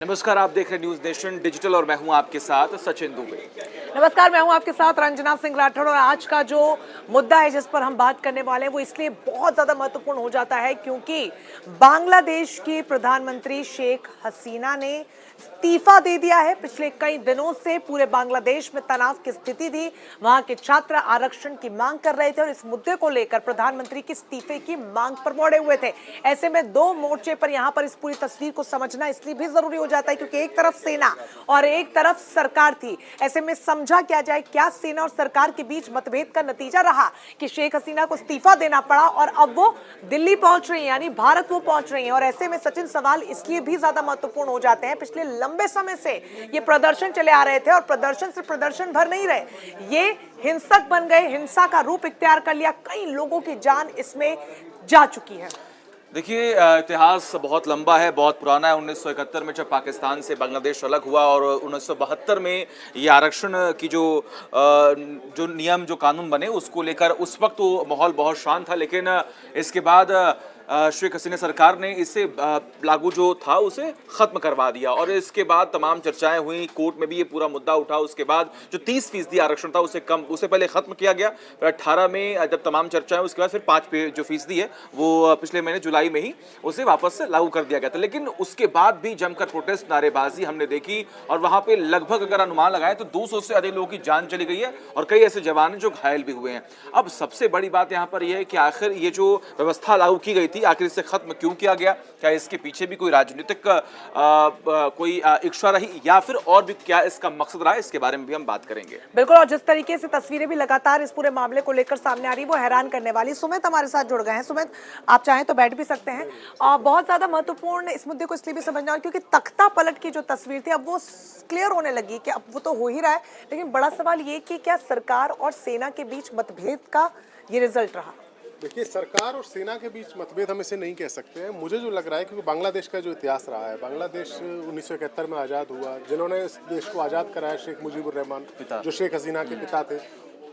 नमस्कार, आप देख रहे हैं न्यूज नेशन डिजिटल और मैं हूं आपके साथ सचिन दुबे। नमस्कार, मैं हूं आपके साथ रंजना सिंह राठौड़ और आज का जो मुद्दा है जिस पर हम बात करने वाले हैं वो इसलिए बहुत ज्यादा महत्वपूर्ण हो जाता है क्योंकि बांग्लादेश की प्रधानमंत्री शेख हसीना ने इस्तीफा दे दिया है। पिछले कई दिनों से पूरे बांग्लादेश में तनाव की स्थिति थी, वहां के छात्र आरक्षण की मांग कर रहे थे और इस मुद्दे को लेकर प्रधानमंत्री के इस्तीफे की मांग पर मोड़े हुए थे। ऐसे में दो मोर्चे पर यहाँ पर इस पूरी तस्वीर को समझना इसलिए भी जरूरी हो जाता है क्योंकि एक तरफ सेना और एक तरफ सरकार थी। ऐसे में समझा क्या जाए, क्या सेना और सरकार के बीच मतभेद का नतीजा रहा कि शेख हसीना को इस्तीफा देना पड़ा और अब वो दिल्ली पहुंच रही है, यानी भारत वो पहुंच रही है। और ऐसे में सचिन सवाल इसलिए भी ज्यादा महत्वपूर्ण हो जाते हैं, पिछले लंबे समय से ये प्रदर्शन चले आ रहे थे और प्रदर्शन से प्रदर्शन भर नहीं रहे, ये हिंसक बन गए, हिंसा का रूप इख्तियार कर लिया, कई लोगों की जान इसमें जा चुकी है। देखिए, इतिहास बहुत लंबा है, बहुत पुराना है। 1971 में जब पाकिस्तान से बांग्लादेश अलग हुआ और 1972 में ये आरक्षण की जो नियम जो कानून बने उसको लेकर उस वक्त तो माहौल बहुत शांत था, लेकिन इसके बाद शेख हसीना सरकार ने इसे लागू जो था उसे ख़त्म करवा दिया और इसके बाद तमाम चर्चाएं हुई, कोर्ट में भी ये पूरा मुद्दा उठा। उसके बाद जो 30% आरक्षण था उसे पहले ख़त्म किया गया, फिर 18 में जब तमाम चर्चाएं, उसके बाद फिर 5% है वो पिछले महीने जुलाई में ही उसे वापस से लागू कर दिया गया था। लेकिन उसके बाद भी जमकर प्रोटेस्ट, नारेबाजी हमने देखी और वहाँ पर लगभग अगर अनुमान लगाएं तो 200 से अधिक लोगों की जान चली गई है और कई ऐसे जवान जो घायल भी हुए हैं। अब सबसे बड़ी बात यहाँ पर यह है कि आखिर ये जो व्यवस्था लागू की गई थी आखिर इसे खत्म क्यों किया गया? क्या इसके पीछे भी कोई राजनीतिक कोई इच्छा रही या फिर और भी क्या इसका मकसद रहा? इसके बारे में भी हम बात करेंगे। बिल्कुल, और जिस तरीके से तस्वीरें भी लगातार इस पूरे मामले को लेकर सामने आ रही वो हैरान करने वाली। सुमित हमारे साथ जुड़ गए हैं। सुमित, आप चाहें तो बैठ भी सकते हैं। बहुत ज्यादा महत्वपूर्ण इस मुद्दे को इसलिए भी समझना क्योंकि तख्ता पलट की जो तस्वीर थी अब वो क्लियर होने लगी कि अब वो तो हो ही रहा है, लेकिन बड़ा सवाल ये कि क्या सरकार और सेना के बीच मतभेद का ये रिजल्ट रहा? देखिए, सरकार और सेना के बीच मतभेद हम इसे नहीं कह सकते हैं। मुझे जो लग रहा है क्योंकि बांग्लादेश का जो इतिहास रहा है, बांग्लादेश 1971 में आज़ाद हुआ, जिन्होंने इस देश को आज़ाद कराया शेख मुजीबुर रहमान, जो शेख हसीना के पिता थे,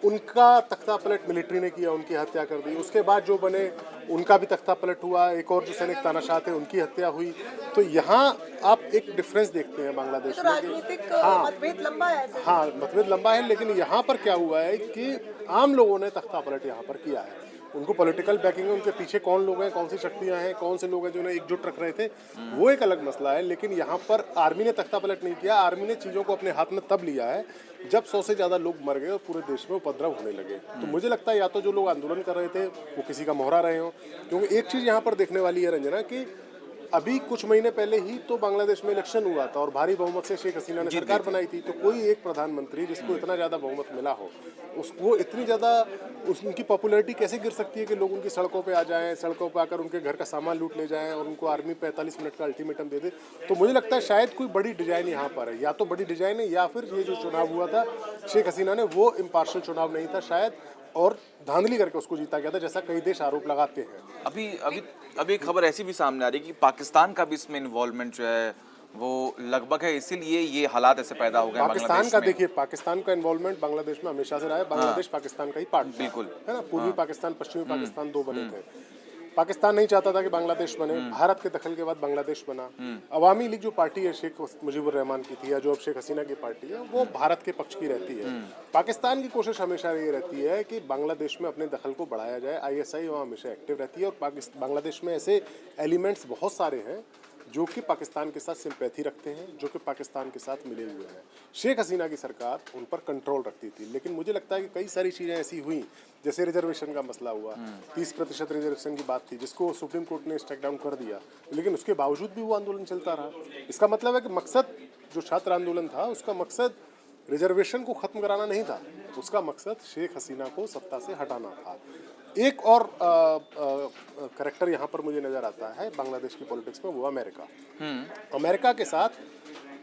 उनका तख्ता पलट मिलिट्री ने किया, उनकी हत्या कर दी। उसके बाद जो बने उनका भी तख्ता पलट हुआ, एक और जो सैनिक तानाशाह थे उनकी हत्या हुई। तो यहाँ आप एक डिफरेंस देखते हैं बांग्लादेश में कि मतभेद लंबा है। हाँ, मतभेद लंबा है, लेकिन यहाँ पर क्या हुआ है कि आम लोगों ने तख्ता पलट यहाँ पर किया है। उनको पॉलिटिकल बैकिंग है, उनके पीछे कौन लोग हैं, कौन सी शक्तियां हैं, कौन से लोग हैं जो उन्हें एकजुट रख रहे थे, वो एक अलग मसला है। लेकिन यहाँ पर आर्मी ने तख्ता पलट नहीं किया। आर्मी ने चीज़ों को अपने हाथ में तब लिया है जब 100 से ज़्यादा लोग मर गए और पूरे देश में उपद्रव होने लगे। तो मुझे लगता है या तो जो लोग आंदोलन कर रहे थे वो किसी का मोहरा रहे हो, क्योंकि एक चीज़ यहाँ पर देखने वाली है रंजना कि अभी कुछ महीने पहले ही तो बांग्लादेश में इलेक्शन हुआ था और भारी बहुमत से शेख हसीना ने सरकार बनाई थी। तो कोई एक प्रधानमंत्री जिसको इतना ज़्यादा बहुमत मिला हो, उसको इतनी ज़्यादा उनकी पॉपुलैरिटी कैसे गिर सकती है कि लोग उनकी सड़कों पे आ जाएं, सड़कों पे आकर उनके घर का सामान लूट ले जाएं और उनको आर्मी 45 मिनट का अल्टीमेटम दे दे। तो मुझे लगता है शायद कोई बड़ी डिजाइन यहाँ पर है, या तो बड़ी डिजाइन है या फिर ये जो चुनाव हुआ था शेख हसीना ने वो इम्पार्शल चुनाव नहीं था शायद, और धांधली करके उसको जीता गया था, जैसा कई देश आरोप लगाते हैं। अभी एक खबर ऐसी भी सामने आ रही है कि पाकिस्तान का भी इसमें इन्वॉल्वमेंट जो है वो लगभग है, इसीलिए ये हालात ऐसे पैदा हो गए पाकिस्तान का। देखिए, पाकिस्तान का इन्वॉल्वमेंट बांग्लादेश में हमेशा से रहा है। बांग्लादेश पाकिस्तान का ही पार्ट था, बिल्कुल है ना। पूर्वी पाकिस्तान, पश्चिमी पाकिस्तान दो बने थे। पाकिस्तान नहीं चाहता था कि बांग्लादेश बने। भारत के दखल के बाद बांग्लादेश बना। अवामी लीग जो पार्टी है शेख मुजीबुर रहमान की थी, या जो अब शेख हसीना की पार्टी है, वो भारत के पक्ष की रहती है। पाकिस्तान की कोशिश हमेशा ये रहती है कि बांग्लादेश में अपने दखल को बढ़ाया जाए। ISI वहाँ हमेशा एक्टिव रहती है और बांग्लादेश में ऐसे एलिमेंट्स बहुत सारे हैं जो कि पाकिस्तान के साथ सिंपैथी रखते हैं, जो कि पाकिस्तान के साथ मिले हुए हैं। शेख हसीना की सरकार उन पर कंट्रोल रखती थी, लेकिन मुझे लगता है कि कई सारी चीज़ें ऐसी हुई, जैसे रिजर्वेशन का मसला हुआ, 30% रिजर्वेशन की बात थी जिसको सुप्रीम कोर्ट ने स्ट्राइक डाउन कर दिया, लेकिन उसके बावजूद भी वो आंदोलन चलता रहा। इसका मतलब है कि मकसद जो छात्र आंदोलन था उसका मकसद रिजर्वेशन को ख़त्म कराना नहीं था, उसका मकसद शेख हसीना को सत्ता से हटाना था। एक और करैक्टर यहाँ पर मुझे नज़र आता है बांग्लादेश की पॉलिटिक्स में, वो अमेरिका। अमेरिका के साथ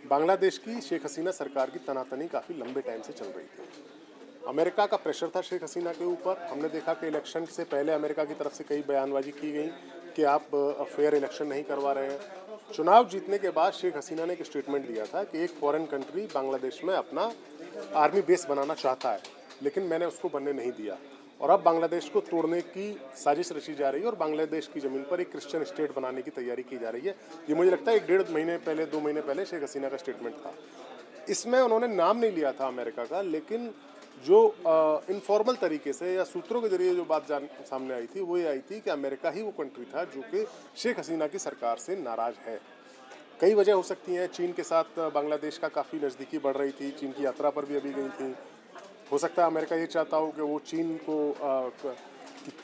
बांग्लादेश की शेख हसीना सरकार की तनातनी काफ़ी लंबे टाइम से चल रही थी। अमेरिका का प्रेशर था शेख हसीना के ऊपर। हमने देखा कि इलेक्शन से पहले अमेरिका की तरफ से कई बयानबाजी की गई कि आप फेयर इलेक्शन नहीं करवा रहे हैं। चुनाव जीतने के बाद शेख हसीना ने एक स्टेटमेंट दिया था कि एक फॉरेन कंट्री बांग्लादेश में अपना आर्मी बेस बनाना चाहता है, लेकिन मैंने उसको बनने नहीं दिया। और अब बांग्लादेश को तोड़ने की साजिश रची जा रही है और बांग्लादेश की ज़मीन पर एक क्रिश्चियन स्टेट बनाने की तैयारी की जा रही है। ये मुझे लगता है 1 महीने पहले 2 महीने पहले शेख हसीना का स्टेटमेंट था। इसमें उन्होंने नाम नहीं लिया था अमेरिका का, लेकिन जो इनफॉर्मल तरीके से या सूत्रों के जरिए जो बात सामने आई थी वो ये आई थी कि अमेरिका ही वो कंट्री था जो कि शेख हसीना की सरकार से नाराज़ है। कई वजह हो सकती हैं। चीन के साथ बांग्लादेश का काफ़ी नज़दीकी बढ़ रही थी, चीन की यात्रा पर भी अभी गई थी। हो सकता है अमेरिका ये चाहता हो कि वो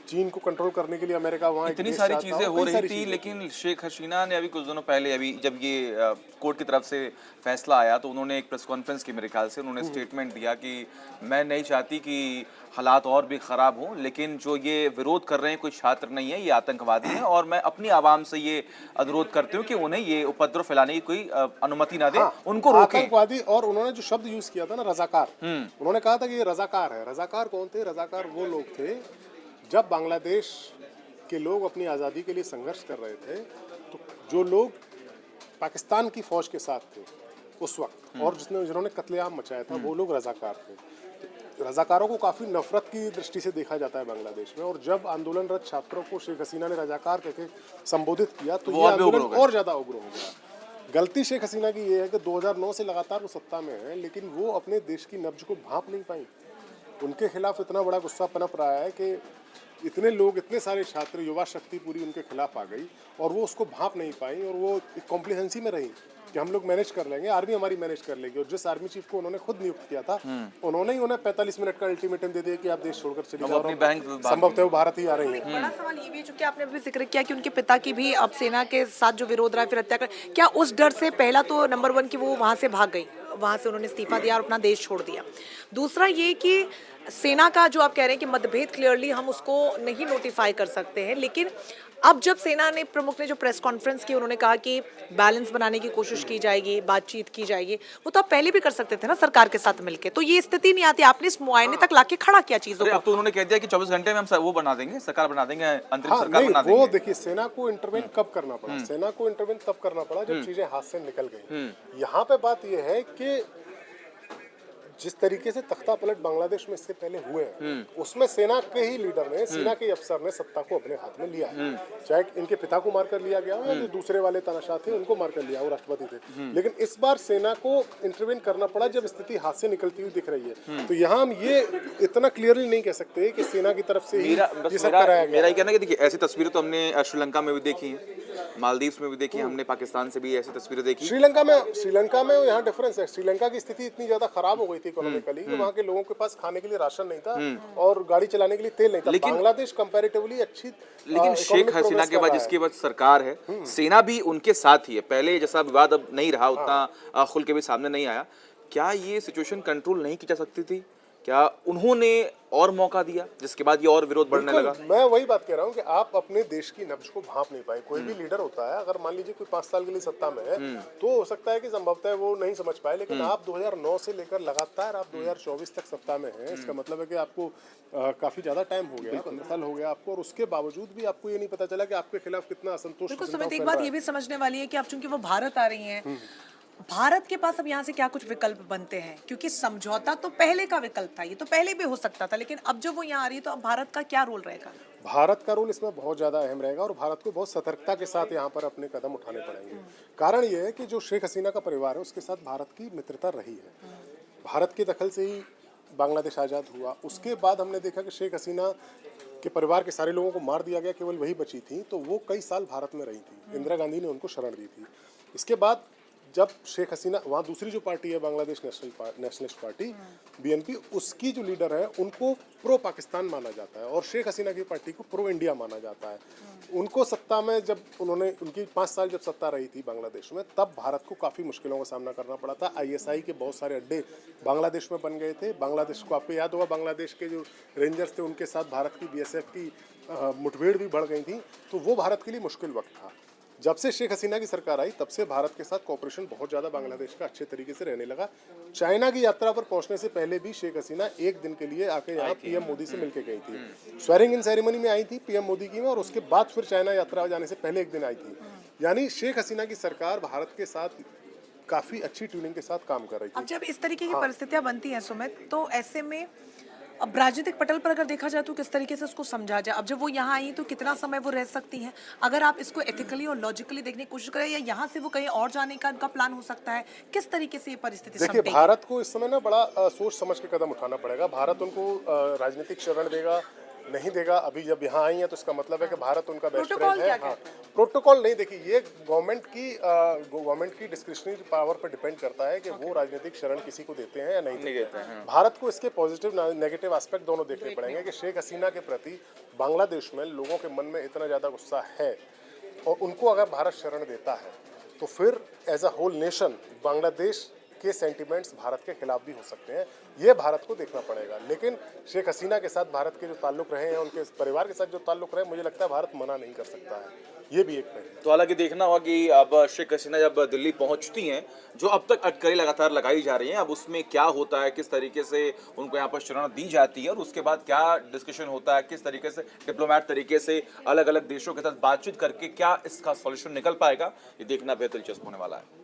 चीन को कंट्रोल करने के लिए अमेरिका वहाँ इतनी सारी चीजें हो रही थी, लेकिन शेख हसीना ने अभी कुछ दिनों पहले, अभी जब ये कोर्ट की तरफ से फैसला आया तो उन्होंने एक प्रेस कॉन्फ्रेंस की, मेरे ख्याल से उन्होंने स्टेटमेंट दिया कि मैं नहीं चाहती कि हालात और भी खराब हों, लेकिन जो ये विरोध कर रहे हैं कोई छात्र नहीं है, ये आतंकवादी हैं और मैं अपनी आवाम से ये अनुरोध करती हूँ कि उन्हें ये उपद्रव फैलाने की कोई अनुमति ना दे, उनको रोकें। आतंकवादी, और उन्होंने जो शब्द यूज किया था ना, रजाकार, उन्होंने कहा था कि ये रजाकार है। रजाकार कौन थे? रजाकार वो लोग थे जब बांग्लादेश के लोग अपनी आज़ादी के लिए संघर्ष कर रहे थे तो जो लोग पाकिस्तान की फौज के साथ थे उस वक्त और जिन्होंने कत्लेआम मचाया था वो लोग रजाकार थे। रजाकारों को काफ़ी नफरत की दृष्टि से देखा जाता है बांग्लादेश में, और जब आंदोलनरत छात्रों को शेख हसीना ने रजाकार कहकर संबोधित किया तो ये आंदोलन और ज़्यादा उग्र हो गया। गलती शेख हसीना की ये है कि 2009 से लगातार वो सत्ता में है, लेकिन वो अपने देश की नब्ज को भांप नहीं पाई। उनके खिलाफ इतना बड़ा गुस्सा पनप रहा है कि इतने लोग, इतने सारे छात्र, युवा शक्ति पूरी उनके खिलाफ आ गई और वो उसको भांप नहीं पाई, और वो एक कॉम्प्लिसेंसी में रही कि हम लोग मैनेज कर लेंगे, आर्मी हमारी मैनेज कर लेगी। और जिस आर्मी चीफ को उन्होंने खुद नियुक्त किया था उन्होंने ही उन्हें 45 मिनट का अल्टीमेटम दे दिया कि आप देश छोड़कर चले जाओ, संभवतः वो भारत ही आ रही है। बड़ा सवाल ये भी है, चूंकि आपने अभी जिक्र किया कि उनके पिता की भी अब सेना के साथ जो विरोध रहा है, फिर हत्या कर, क्या उस डर से, पहला तो नंबर 1 कि वो वहां से भाग गई, वहां से उन्होंने इस्तीफा दिया और अपना देश छोड़ दिया। दूसरा ये कि सेना का जो आप कह रहे हैं कि मतभेद क्लियरली हम उसको नहीं नोटिफाई कर सकते हैं, लेकिन अब जब सेना ने प्रमुख ने जो प्रेस कॉन्फ्रेंस की, उन्होंने कहा कि बैलेंस बनाने की कोशिश की जाएगी, बातचीत की जाएगी, वो तो आप पहले भी कर सकते थे ना सरकार के साथ मिलके। तो ये स्थिति नहीं आती, आपने इस मुआयने तक लाके खड़ा किया चीजों को। अब तो उन्होंने कह दिया कि 24 घंटे में हम वो बना देंगे, सरकार बना देंगे, अंतरिम सरकार बना देंगे। वो देखिए, सेना को इंटरवेन कब करना पड़ा? सेना को इंटरवेन तब करना पड़ा जब चीजें हाथ से निकल गई। यहाँ पे बात यह है कि जिस तरीके से तख्ता पलट बांग्लादेश में इससे पहले हुए हैं उसमें सेना के ही लीडर ने, सेना के अफसर ने सत्ता को अपने हाथ में लिया है। चाहे इनके पिता को मारकर लिया गया हो या जो दूसरे वाले तानाशाह थे उनको मारकर लिया, वो राष्ट्रपति थे, लेकिन इस बार सेना को इंटरवेन करना पड़ा जब स्थिति हाथ से निकलती हुई दिख रही है। तो यहाँ हम ये इतना क्लियरली नहीं कह सकते कि सेना की तरफ से ही ये सब कराया गया। मेरा ये कहना है कि देखिए, ऐसी तस्वीरें तो हमने श्रीलंका में भी देखी है, मालदीव्स में भी देखी, हमने पाकिस्तान से भी ऐसी तस्वीरें देखी। श्रीलंका में यहाँ डिफरेंस है। श्रीलंका की स्थिति इतनी ज्यादा खराब हो गई थी इकोनॉमिकली कि वहाँ के लोगों के पास खाने के लिए राशन नहीं था और गाड़ी चलाने के लिए तेल नहीं था। बांग्लादेश कंपैरेटिवली अच्छी, लेकिन शेख हसीना के बाद जिसके बाद सरकार है, सेना भी उनके साथ ही है। पहले जैसा विवाद अब नहीं रहा, उतना खुल के भी सामने नहीं आया। क्या ये सिचुएशन कंट्रोल नहीं की जा सकती थी? क्या उन्होंने और मौका दिया जिसके बाद ये और विरोध बढ़ने लगा? मैं वही बात कह रहा हूँ कि आप अपने देश की नब्ज को भांप नहीं पाए। कोई भी लीडर होता है, अगर मान लीजिए कोई 5 साल के लिए सत्ता में है तो हो सकता है कि संभवतः वो नहीं समझ पाए, लेकिन आप 2009 से लेकर लगातार आप 2024 तक सत्ता में हैं। इसका मतलब है कि आपको काफी ज्यादा टाइम हो गया, 15 साल हो गया आपको, और उसके बावजूद भी आपको ये नहीं पता चला कि आपके खिलाफ कितना असंतोष। बिल्कुल सुमित, एक बात ये भी समझने वाली है कि अब चूंकि वो भारत आ रही हैं, भारत के पास अब यहाँ से क्या कुछ विकल्प बनते हैं? क्योंकि समझौता तो पहले का विकल्प था, ये तो पहले भी हो सकता था, लेकिन अब जब वो यहाँ आ रही है तो अब भारत का क्या रोल रहेगा? भारत का रोल इसमें बहुत ज़्यादा अहम रहेगा और भारत को बहुत सतर्कता के साथ यहाँ पर अपने कदम उठाने पड़ेंगे। कारण ये है कि जो शेख हसीना का परिवार है उसके साथ भारत की मित्रता रही है। भारत के दखल से ही बांग्लादेश आज़ाद हुआ। उसके बाद हमने देखा कि शेख हसीना के परिवार के सारे लोगों को मार दिया गया, केवल वही बची थी, तो वो कई साल भारत में रही थी। इंदिरा गांधी ने उनको शरण दी थी। इसके बाद जब शेख हसीना, वहाँ दूसरी जो पार्टी है बांग्लादेश नेशनलिस्ट पार्टी बीएनपी, उसकी जो लीडर है उनको प्रो पाकिस्तान माना जाता है और शेख हसीना की पार्टी को प्रो इंडिया माना जाता है। उनको सत्ता में जब उनकी 5 साल जब सत्ता रही थी बांग्लादेश में, तब भारत को काफ़ी मुश्किलों का सामना करना पड़ा था। ISI के बहुत सारे अड्डे बांग्लादेश में बन गए थे। बांग्लादेश को, आपको याद होगा, बांग्लादेश के जो रेंजर्स थे उनके साथ भारत की BSF की मुठभेड़ भी बढ़ गई थी, तो वो भारत के लिए मुश्किल वक्त था। जब से शेख हसीना की सरकार आई तब से भारत के साथ कोऑपरेशन बहुत ज़्यादा बांग्लादेश का अच्छे तरीके से रहने लगा। चाइना की यात्रा पर पहुंचने से पहले भी शेख हसीना एक दिन के लिए आके यहाँ PM मोदी से मिलके गई थी। स्वेरिंग इन सेरेमनी में आई थी PM मोदी की में, और उसके बाद फिर चाइना यात्रा जाने से पहले एक दिन आई थी। यानी शेख हसीना की सरकार भारत के साथ काफ़ी अच्छी ट्यूनिंग के साथ काम कर रही थी। अब जब इस तरीके की परिस्थितियां बनती हैं सुमित, तो ऐसे में अब राजनीतिक पटल पर अगर देखा जाए तो किस तरीके से उसको समझा जाए, अब जब वो यहाँ आई तो कितना समय वो रह सकती हैं, अगर आप इसको एथिकली और लॉजिकली देखने की कोशिश करें, या यहाँ से वो कहीं और जाने का उनका प्लान हो सकता है, किस तरीके से ये परिस्थिति देखिए, समझेगी? भारत को इस समय ना बड़ा सोच समझ के कदम उठाना पड़ेगा। भारत उनको राजनीतिक शरण देगा नहीं देगा। अभी जब यहाँ आई है तो इसका मतलब है कि भारत उनका बेस्ट प्रोटोकॉल फ्रेंड है। क्या हाँ, कहते हैं? प्रोटोकॉल नहीं, देखिए ये गवर्नमेंट की डिस्क्रिशनरी पावर पर डिपेंड करता है कि वो राजनीतिक शरण किसी को देते हैं या नहीं देते हैं। भारत को इसके पॉजिटिव नेगेटिव एस्पेक्ट दोनों देखने पड़ेंगे कि शेख हसीना के प्रति बांग्लादेश में लोगों के मन में इतना ज़्यादा गुस्सा है, और उनको अगर भारत शरण देता है तो फिर as a whole nation Bangladesh के सेंटिमेंट्स भारत के खिलाफ भी हो सकते हैं। ये भारत को देखना पड़ेगा। लेकिन शेख हसीना के साथ भारत के जो ताल्लुक रहे हैं, उनके परिवार के साथ जो ताल्लुक रहे, मुझे लगता है भारत मना नहीं कर सकता है। ये भी एक पहलू है। तो हालांकि देखना होगा कि अब शेख हसीना जब दिल्ली पहुंचती हैं, जो अब तक अटकलें लगातार लगाई जा रही हैं, अब उसमें क्या होता है, किस तरीके से उनको यहाँ पर शरण दी जाती है और उसके बाद क्या डिस्कशन होता है, किस तरीके से डिप्लोमेट तरीके से अलग अलग देशों के साथ बातचीत करके क्या इसका सॉल्यूशन निकल पाएगा, ये देखना बेहद दिलचस्प होने वाला है।